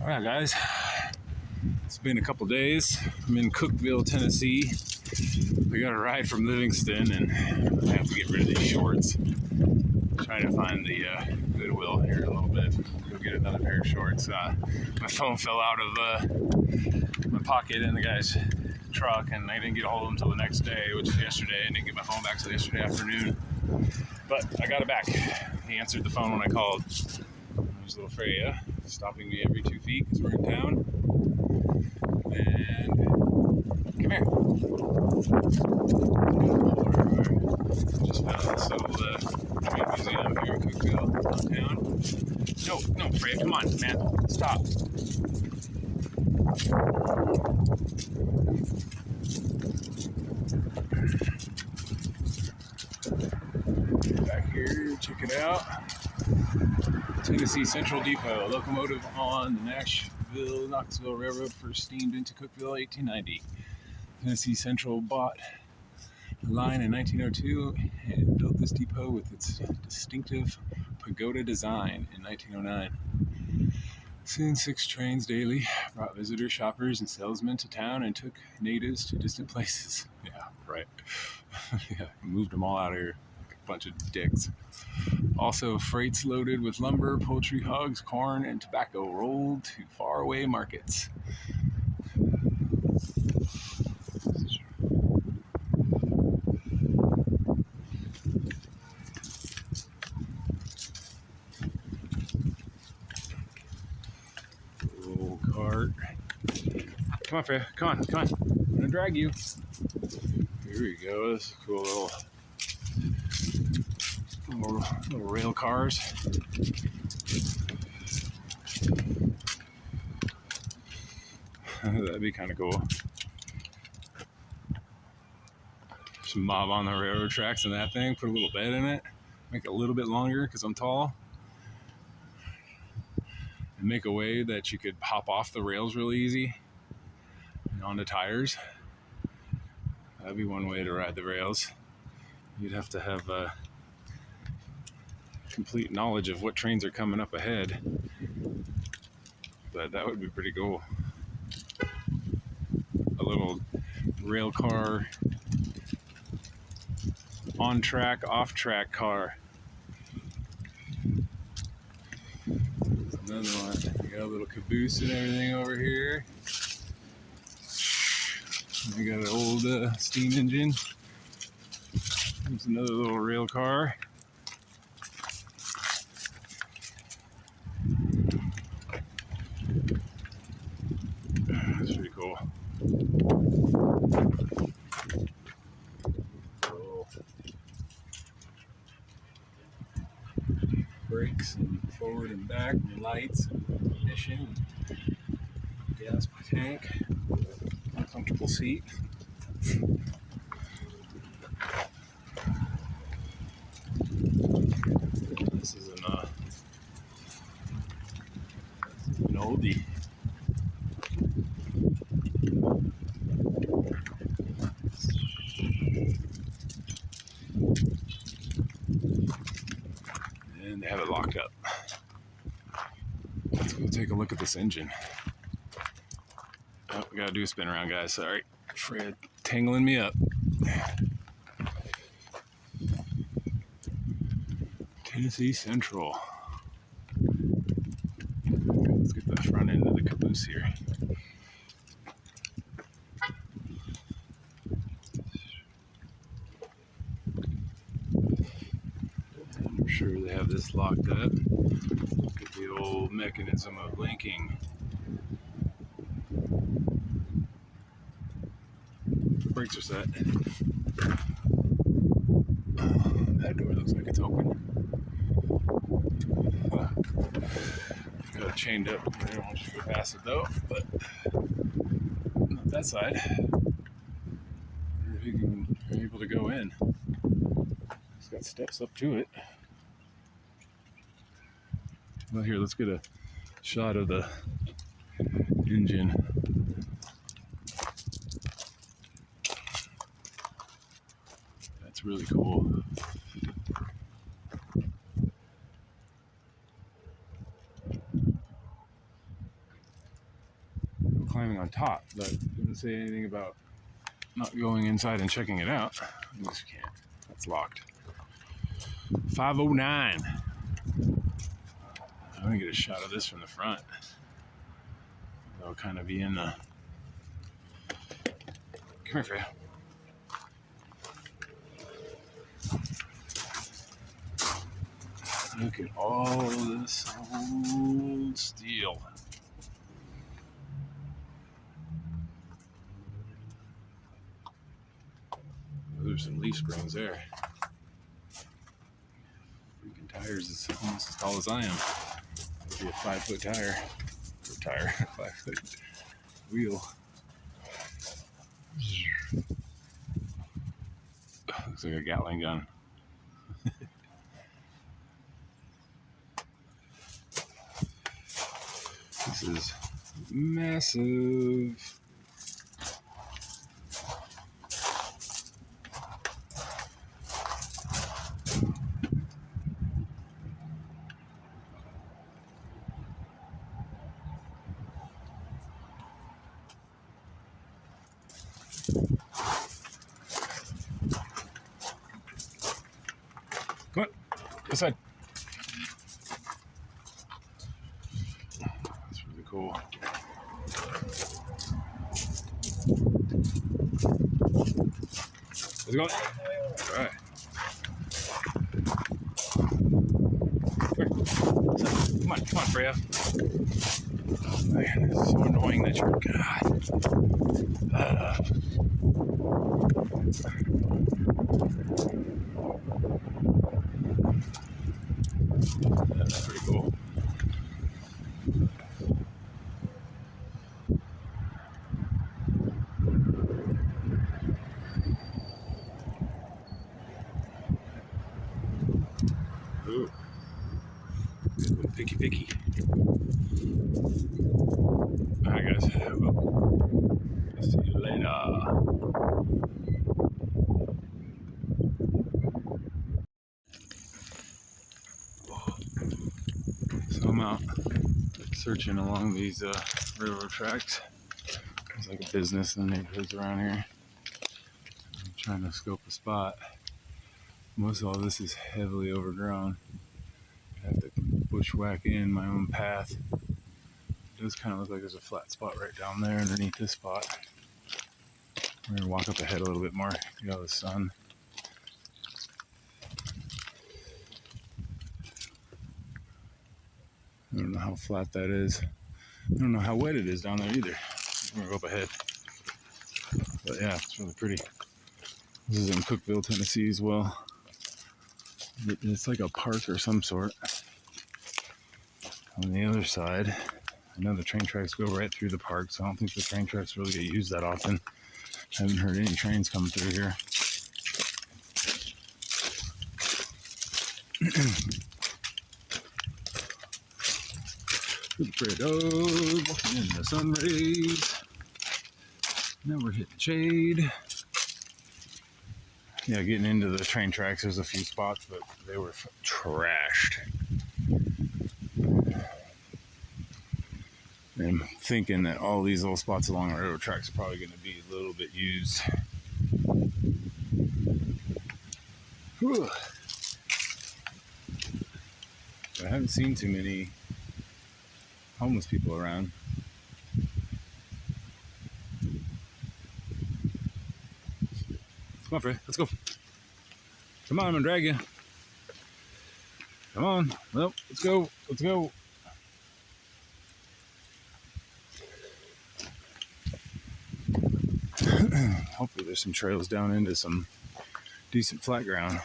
Alright guys, it's been a couple days. I'm in Cookeville, Tennessee. I got a ride from Livingston and I have to get rid of these shorts. I'm trying to find the Goodwill here a little bit. Go get another pair of shorts. My phone fell out of my pocket in the guy's truck and I didn't get a hold of him until the next day, which is yesterday. I didn't get my phone back until yesterday afternoon. But I got it back. He answered the phone when I called. There's little Freyja stopping me every 2 feet because we're in town. And come here. Just found this little train museum here in Cookeville downtown. No, Freyja, come on, man, stop. Back here, check it out. Tennessee Central Depot, locomotive on the Nashville-Knoxville Railroad, first steamed into Cookeville 1890. Tennessee Central bought the line in 1902 and built this depot with its distinctive pagoda design in 1909. Soon 6 trains daily brought visitors, shoppers, and salesmen to town and took natives to distant places. Yeah, right. Yeah, moved them all out of here. Bunch of dicks. Also, freights loaded with lumber, poultry, hogs, corn, and tobacco rolled to faraway markets. Little cart. Come on, Freyja. Come on. I'm gonna drag you. Here we go. This is a cool little rail cars. That'd be kind of cool. Some mob on the railroad tracks and that thing. Put a little bed in it. Make it a little bit longer because I'm tall. And make a way that you could hop off the rails really easy and onto tires. That'd be one way to ride the rails. You'd have to have complete knowledge of what trains are coming up ahead, but that would be pretty cool. A little rail car, on track, off track car. Another one. We got a little caboose and everything over here. We got an old steam engine. There's another little rail car. That's pretty cool. Brakes and forward and back, and lights, and ignition, gas tank, a comfortable seat. This is an oldie. And they have it locked up. Let's go take a look at this engine. Oh, we gotta do a spin around, guys. Sorry for tangling me up. Tennessee Central. Let's get the front end of the caboose here. I'm sure they have this locked up. Look at the old mechanism of linking. The brakes are set. That door looks like it's open. Got it chained up. I don't want you to go past it though, but not that side. I wonder if you can be able to go in. It's got steps up to it. Well, here, let's get a shot of the engine. That's really cool. climbing on top, but it didn't say anything about not going inside and checking it out. I just can't. That's locked. 509. I'm gonna get a shot of this from the front. I'll kind of be in the. Come here, Freyja. Look at all of this old steel. There's some leaf springs there. Freaking tires is almost as tall as I am. It'd be a 5-foot tire. Or tire, 5-foot wheel. Looks like a Gatling gun. This is massive. Come on, this side. That's really cool. Let's go. All right. Come on, Freyja. Man, it's so annoying that you're. God. That's pretty cool. Ooh. Picky. Alright, guys. Well, see you later. So I'm out searching along these railroad tracks. There's like a business in the neighborhoods around here. I'm trying to scope a spot. Most of all this is heavily overgrown. I have to bushwhack in my own path. It does kind of look like there's a flat spot right down there underneath this spot. We're gonna walk up ahead a little bit more, get out of the sun. I don't know how flat that is. I don't know how wet it is down there either. I'm gonna go up ahead. But yeah, it's really pretty. This is in Cookeville, Tennessee as well. It's like a park or some sort. On the other side, I know the train tracks go right through the park, so I don't think the train tracks really get used that often. I haven't heard any trains coming through here. Good Fredo, walking in the sun rays. Now we're hitting shade. Yeah, getting into the train tracks, there's a few spots, but they were trashed. I'm thinking that all these little spots along the railroad tracks are probably going to be a little bit used. Whew. I haven't seen too many homeless people around. Come on, Frey, let's go. Come on, I'm gonna drag you. Come on, well, let's go, let's go. Hopefully there's some trails down into some decent flat ground.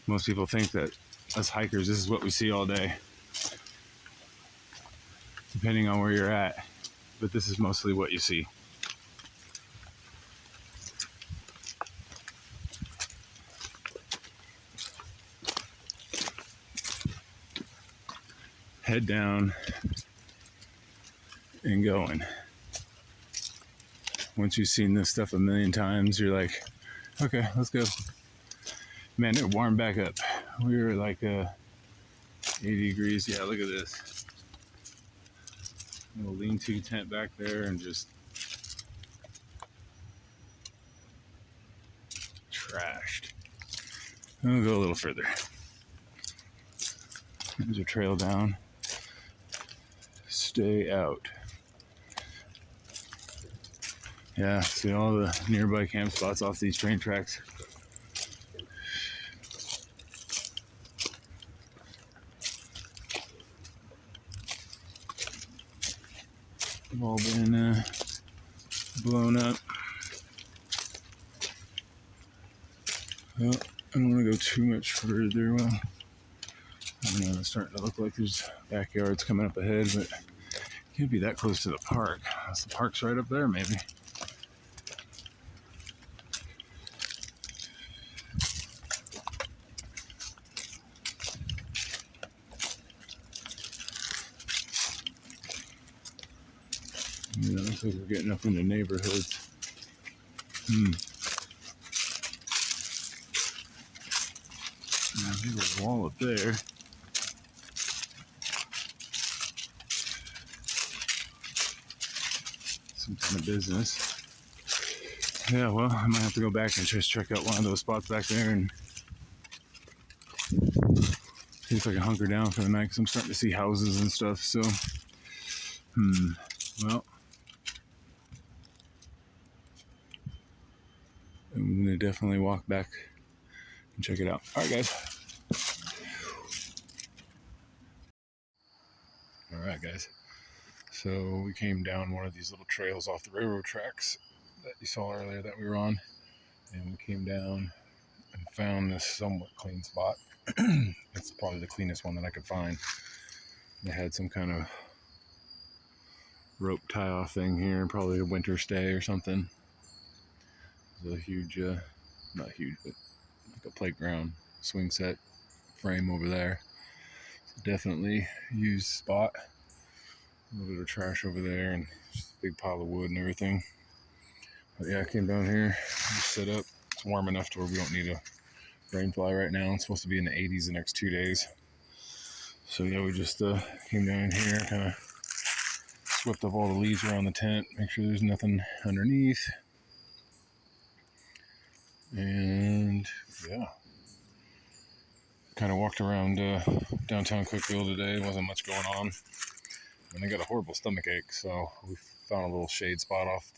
Most people think that us hikers, this is what we see all day, depending on where you're at, but this is mostly what you see. Head down and going. Once you've seen this stuff a million times, you're like, Okay, let's go. Man, it warmed back up. We were like 80 degrees. Yeah, look at this. Little lean-to tent back there and just trashed. We'll go a little further. There's a trail down. Stay out. Yeah, see all the nearby camp spots off these train tracks. They've all been blown up. Well, I don't want to go too much further. Well, I don't know, it's starting to look like there's backyards coming up ahead, but can't be that close to the park. Unless the park's right up there, maybe. Yeah, looks like we're getting up into neighborhoods. Now, there's a wall up there. Some kind of business. Yeah, well, I might have to go back and just check out one of those spots back there and see if I can hunker down for the night, because I'm starting to see houses and stuff, so. Well. I'm going to definitely walk back and check it out. Alright, guys. Alright, guys. So we came down one of these little trails off the railroad tracks that you saw earlier that we were on. And we came down and found this somewhat clean spot. It's probably the cleanest one that I could find. They had some kind of rope tie-off thing here, probably a winter stay or something. There's a huge, not huge, but like a playground swing set frame over there. So definitely used spot. A little bit of trash over there and just a big pile of wood and everything. But yeah, I came down here, just set up. It's warm enough to where we don't need a rain fly right now. It's supposed to be in the 80s the next 2 days. So yeah, we just came down here, kind of swept up all the leaves around the tent, make sure there's nothing underneath. And yeah, kind of walked around downtown Cookeville today. Wasn't much going on, and I got a horrible stomach ache, so we found a little shade spot off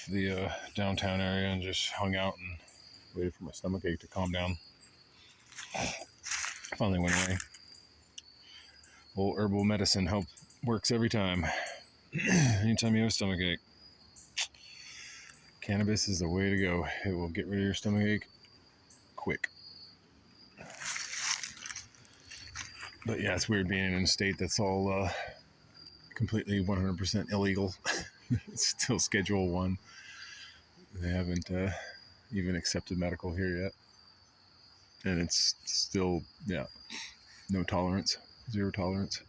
the downtown area and just hung out and waited for my stomach ache to calm down. Finally went away. Old herbal medicine works every time. Anytime you have a stomach ache, cannabis is the way to go. It will get rid of your stomach ache quick. But yeah, it's weird being in a state that's all completely 100% illegal. It's still Schedule 1. They haven't even accepted medical here yet. And it's still, yeah, no tolerance, 0 tolerance.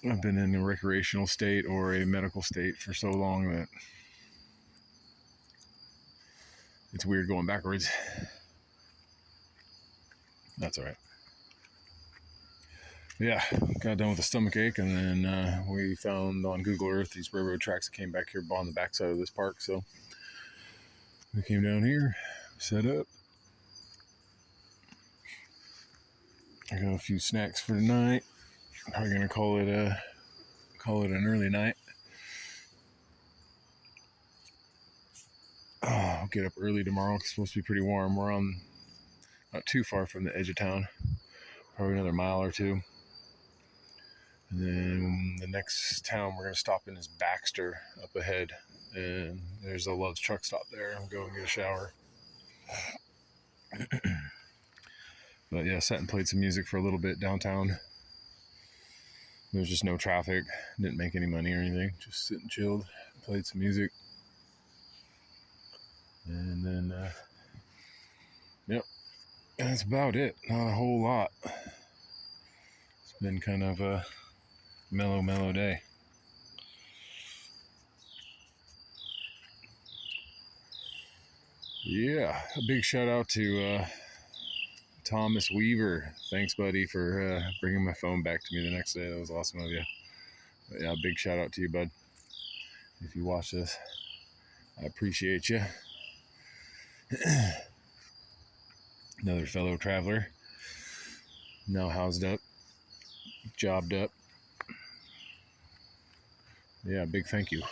I've been in a recreational state or a medical state for so long that it's weird going backwards. That's all right. Yeah, got done with the stomach ache, and then we found on Google Earth these railroad tracks that came back here on the backside of this park. So we came down here, set up. I got a few snacks for tonight. Probably gonna call it an early night. I'll get up early tomorrow. It's supposed to be pretty warm. We're on not too far from the edge of town, probably another mile or two. And then the next town we're gonna stop in is Baxter up ahead, and there's a Love's truck stop there. I'll go and get a shower. But yeah, sat and played some music for a little bit downtown. There was just no traffic, didn't make any money or anything, just sit and chilled, played some music. And then, yep, that's about it. Not a whole lot. It's been kind of a mellow day. Yeah, a big shout out to Thomas Weaver. Thanks, buddy, for bringing my phone back to me the next day. That was awesome of you. But yeah, big shout out to you, bud. If you watch this, I appreciate you. Another fellow traveler, now housed up, jobbed up. Yeah, big thank you.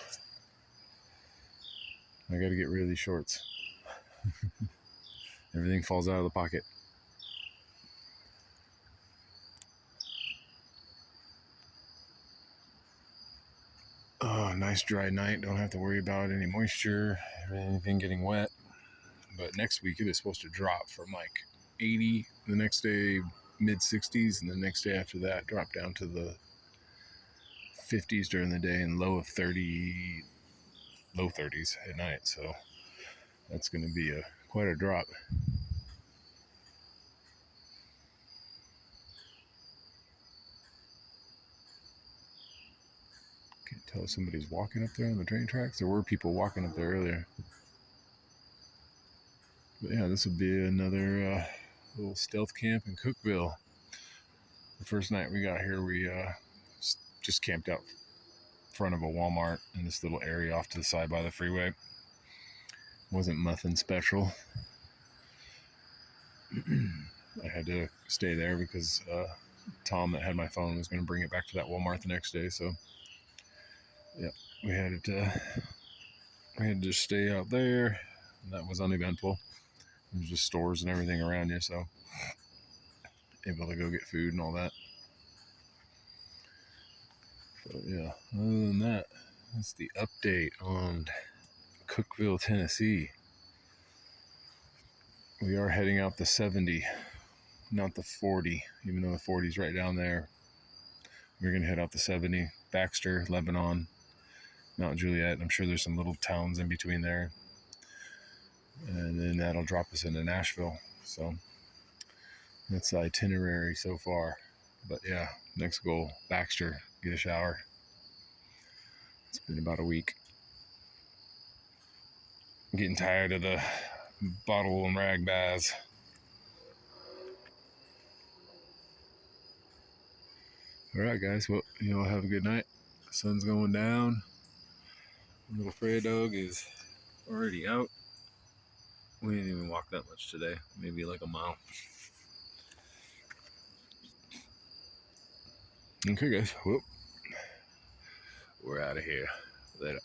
I got to get rid of these shorts. Everything falls out of the pocket. Oh, nice dry night. Don't have to worry about any moisture or anything getting wet. But next week it is supposed to drop from like 80 the next day, mid 60s, and the next day after that drop down to the 50s during the day and low 30s at night. So that's going to be quite a drop. Can't tell if somebody's walking up there on the train tracks. There were people walking up there earlier. But yeah, this will be another little stealth camp in Cookeville. The first night we got here, we just camped out in front of a Walmart in this little area off to the side by the freeway. Wasn't nothing special. I had to stay there because Tom that had my phone was going to bring it back to that Walmart the next day. So yeah, we had to just stay out there. And that was uneventful. There's just stores and everything around you, so able to go get food and all that. But yeah, other than that, that's the update on Cookeville, Tennessee. We are heading out the 70, not the 40, even though the 40 is right down there. We're going to head out the 70, Baxter, Lebanon, Mount Juliet. I'm sure there's some little towns in between there. And then that'll drop us into Nashville. So that's the itinerary so far. But yeah, next goal, Baxter, get a shower. It's been about a week. I'm getting tired of the bottle and rag baths. All right, guys. Well, have a good night. The sun's going down. Little Freyja dog is already out. We didn't even walk that much today. Maybe like a mile. Okay, guys. Well, we're out of here. Later.